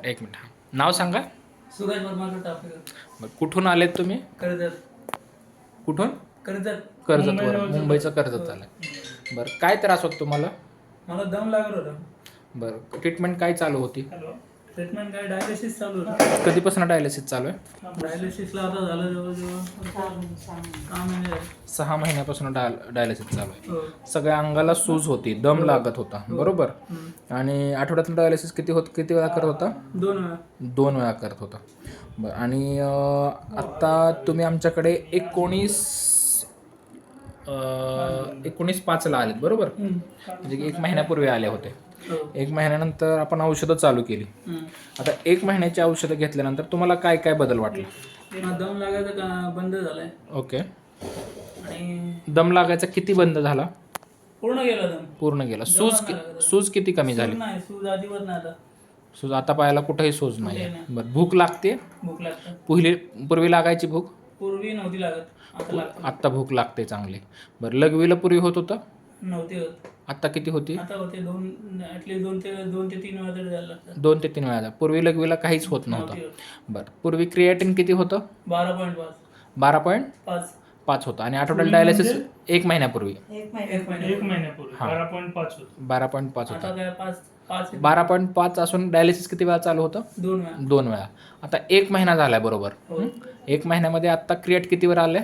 एक मिनिट. नाव सांगा. सुरज परमार टाफेकर. बरं, कुठून आलेत तुम्ही? कर्जत. कुठून? कर्जत. कर्जतवरून. मुंबईचं कर्जत झालं. बरं, काय त्रास होतो तुम्हाला? मला दम लागत होता. बरं, ट्रीटमेंट काय चालू होती? ट्रीटमेंट काय डायलिसिस चालू होतं. कधीपासून डायलिसिस चालू आहे? डायलिसिसला आता झालं जवळजवळ 6 महिने झाले. 6 महिन्यापासून डायलिसिस चालू आहे. हो. सगळ्या अंगाला सूज होती, दम लागत होता, बरोबर? आणि आठवड्यातून डायलिसिस किती वेळा करत होता? 2 वेळा. 2 वेळा करत होता. बरं, आणि आत्ता तुम्ही आमच्याकडे 19/5ला आलेत, बरोबर? म्हणजे 1 महिन्यापूर्वी आले होते. 1 महिन्यानंतर आपण औषधं चालू केली. आता 1 महिन्याची औषधं घेतल्यानंतर तुम्हाला काय काय बदल वाटला? दम लागायचा का बंद झालाय. ओके. आणि दम लागायचा किती बंद झाला? पूर्ण गेला दम. पूर्ण गेला. सूज किती कमी झाली? नाही, सूज अजिबात नाही आता. सूज आता पायाला कुठेही सूज नाही. बरं, भूक लागते? भूक लागते. पूर्वी लागायची भूक? पूर्वी नव्हती लागत, आता लागते. आत्ता भूक लागते चांगली. बरं, लघवीला पूर्वी होत होतं? नव्हती होत. आत्ता किती होती? आता होते 2 ते 3 वेळा तरी जायला लागतात. 2 ते 3 वेळा. पूर्वी लघवीला काहीच होत नव्हतं. बरं, पूर्वी क्रिएटिन किती होतं? 12.5. 12.5 होतं. आणि आठवड्याला डायलिसिस 1 महिन्यापूर्वी? 1 महिन्यापूर्वी 12.5 होतं. 12.5 आता होतं. काय 5 12.5 असून डायलिसिस किती वेळा चालू होतं? 2 वेळा. 2 वेळा. आता 1 महिना झालाय, बरोबर? 1 महिन्यामध्ये आत्ता क्रिएट कितीवर आले?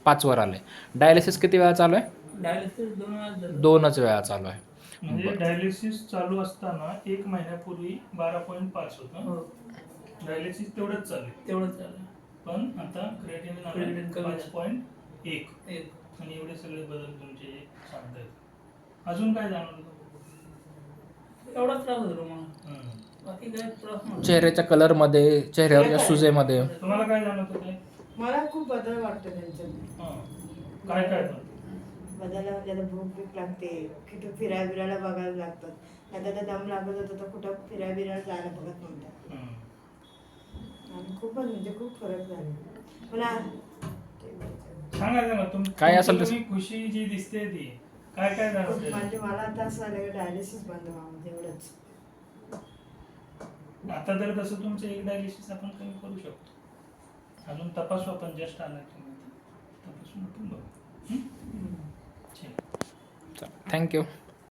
5 वर आले. डायलिसिस किती वेळा चालू आहे? डायलिसिस 2 वेळा. 2च वेळा चालू आहे. म्हणजे डायलिसिस चालू असताना 1 महिन्यापूर्वी 12.5 होतं. डायलिसिस तेवढंच चालू. पण आता क्रिएटिनिन 5.1 आणि एवढे सगळे बदल तुमचे सांगतायत. अजून काय जाणवलं? एवढाच त्रास होतो मला. बाकी काय त्रास नव्हता. चेहऱ्याच्या कलरमध्ये, चेहऱ्यावरच्या सुजेमध्ये तुम्हाला काय जाणवतं? काय मला खूप बदल वाटतो त्यांच्यात. काय काय बदल म्हणजे आता भूक भूक लागते, कुठं फिरायला बघायला लागतात. आता दम लागत होतं तर कुठं फिरायला जायला बघत नव्हतं. आणि खूपच म्हणजे खूप फरक झाला. सांगा काय असेल तुम्ही खुशी जी दिसते ती काय काय जाणवते? म्हणजे मला आता असं आलं डायलिसिस बंद व्हावं तेवढंच. आता तर तसं तुमचं एक डायलिसिस आपण कमी करू शकतो. अजून तपासू आपण. जस्ट आलाय तुम्ही तपासून बघू. थँक्यू.